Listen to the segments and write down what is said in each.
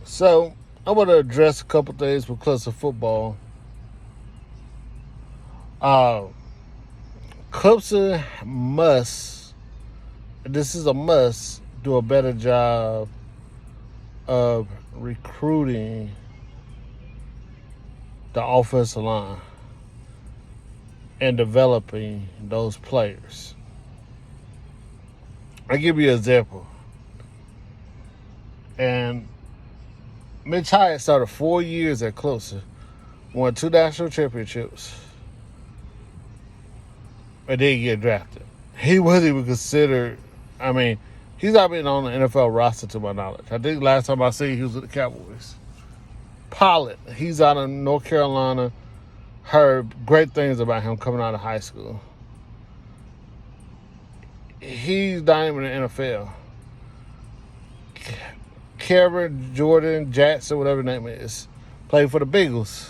So I want to address a couple things with Clemson football. Uh, Clemson must, this is a must, do a better job of recruiting the offensive line and developing those players. I'll give you an example. And Mitch Hyatt started 4 years at Clemson, won 2 national championships, and didn't get drafted. He wasn't even considered. I mean, he's not been on the NFL roster to my knowledge. I think last time I seen he was with the Cowboys. Pollard, he's out of North Carolina. Heard great things about him coming out of high school. He's not even in the NFL. Kevin Jordan Jackson, whatever his name is, played for the Bengals.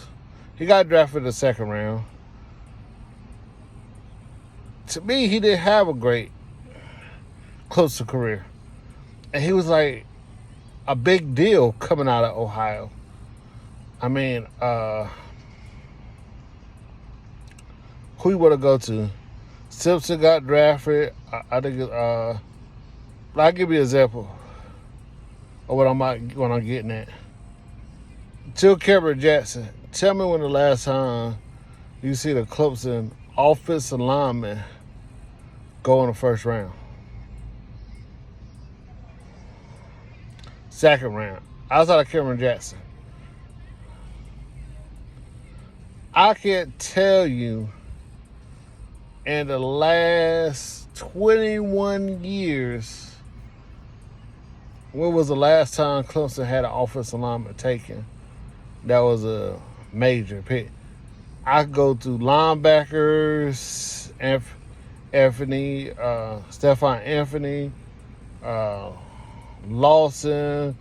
He got drafted in the second round. To me, he didn't have a great Clemson career. And he was like a big deal coming out of Ohio. I mean, who you want to go to? Simpson got drafted. I think I'll give you an example of what I'm getting at. Till Cameron Jackson, tell me when the last time you see the Clemson offensive lineman go in the first round. Second round. Outside of Cameron Jackson. I can't tell you in the last 21 years when was the last time Clemson had an offensive lineman taken that was a major pick. I go through linebackers, Stephon Anthony, Lawson,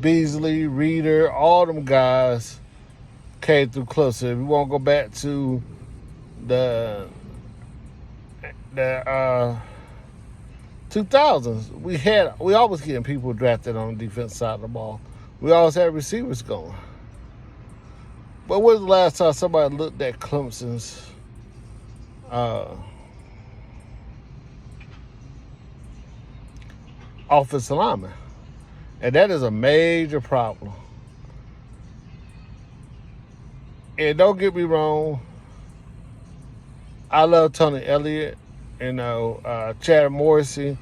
Beasley, Reeder, all them guys came through Clemson. If you want to go back to the 2000s, we always getting people drafted on the defense side of the ball. We always had receivers going. But when was the last time somebody looked at Clemson's offensive lineman? And that is a major problem. And don't get me wrong, I love Tony Elliott. Chad Morrissey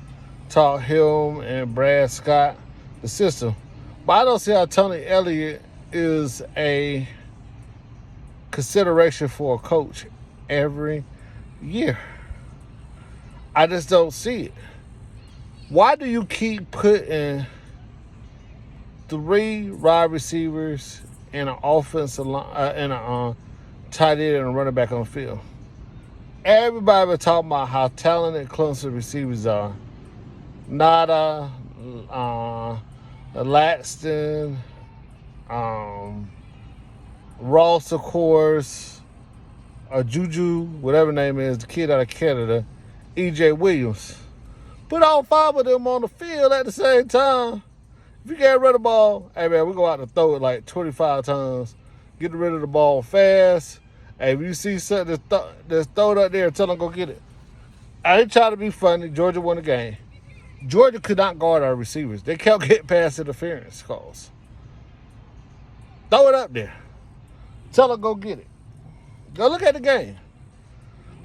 taught him and Brad Scott the system. But I don't see how Tony Elliott is a consideration for a coach every year. I just don't see it. Why do you keep putting 3 wide receivers and an offensive line, and a tight end and a running back on the field? Everybody been talking about how talented Clemson receivers are. Nada, Laxton, Ross, of course, Juju, whatever name is, the kid out of Canada, E.J. Williams. Put all 5 of them on the field at the same time. If you get rid of the ball, hey man, we go out to throw it like 25 times. Get rid of the ball fast. Hey, if you see something that's thrown up there, tell them go get it. I ain't trying to be funny. Georgia won the game. Georgia could not guard our receivers. They kept getting pass interference calls. Throw it up there. Tell them go get it. Go look at the game.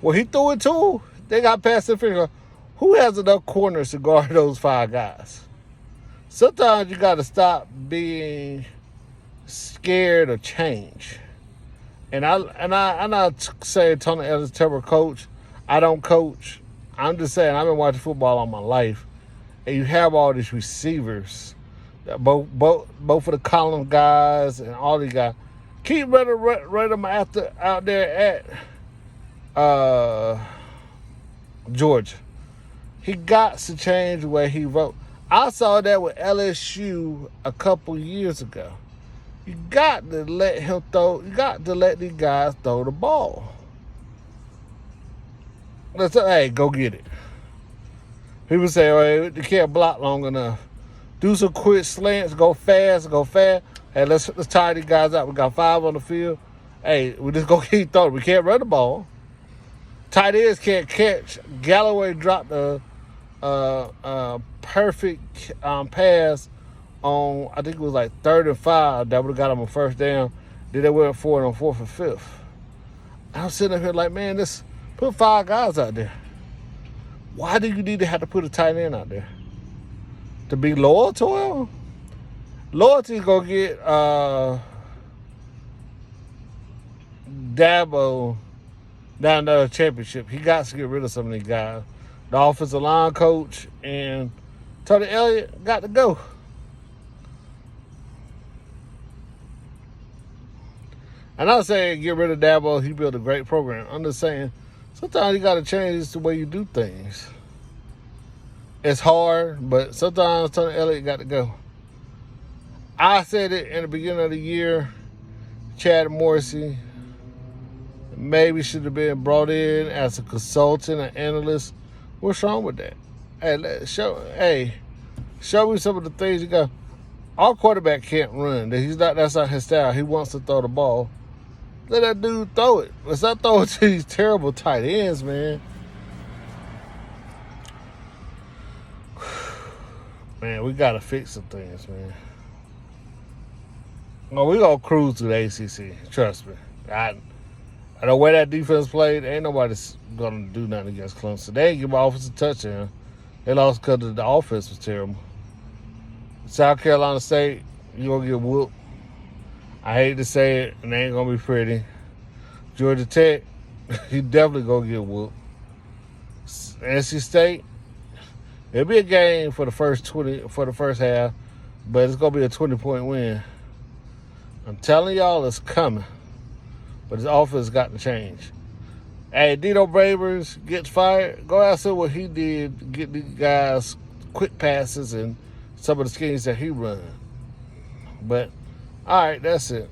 When he threw it to, they got pass interference. Who has enough corners to guard those 5 guys? Sometimes you got to stop being scared of change. And I'm not saying Tony Ellis is a terrible coach. I don't coach. I'm just saying I've been watching football all my life, and you have all these receivers, both of the column guys and all these guys. Keep running them out there at Georgia. He got to change the way he wrote. I saw that with LSU a couple years ago. You got to let him throw. You got to let these guys throw the ball. Let's say, hey, go get it. People say, oh, they can't block long enough. Do some quick slants, go fast, go fast. Hey, let's tire these guys out. We got 5 on the field. Hey, we just gonna keep throwing. We can't run the ball. Tight ends can't catch. Galloway dropped a perfect pass on, I think it was like 3rd and 5 that would have got him a first down. Then they went for it on 4th and 5th. I'm sitting up here like, man, this put 5 guys out there. Why do you need to have to put a tight end out there? To be loyal to him? Loyalty's gonna get Dabo down to the championship. He got to get rid of some of these guys. The offensive line coach and Tony Elliott got to go. And I'm saying get rid of Dabo. He built a great program. I'm just saying sometimes you got to change the way you do things. It's hard, but sometimes Tony Elliott got to go. I said it in the beginning of the year. Chad Morrissey maybe should have been brought in as a consultant, an analyst. What's wrong with that? Hey, show me some of the things you got. Our quarterback can't run. That's not his style. He wants to throw the ball. Let that dude throw it. Let's not throw it to these terrible tight ends, man. Man, we got to fix some things, man. No, we going to cruise to the ACC. Trust me. I know where that defense played. Ain't nobody's going to do nothing against Clemson. They ain't give my offensive touchdown. They lost because the offense was terrible. South Carolina State, you're going to get whooped. I hate to say it, and they ain't going to be pretty. Georgia Tech, you definitely going to get whooped. NC State, it'll be a game for the first half, but it's going to be a 20-point win. I'm telling y'all it's coming, but his offense got to change. Hey, Dino Bravers gets fired. Go ask him what he did to get these guys quick passes and some of the schemes that he run. But, all right, that's it.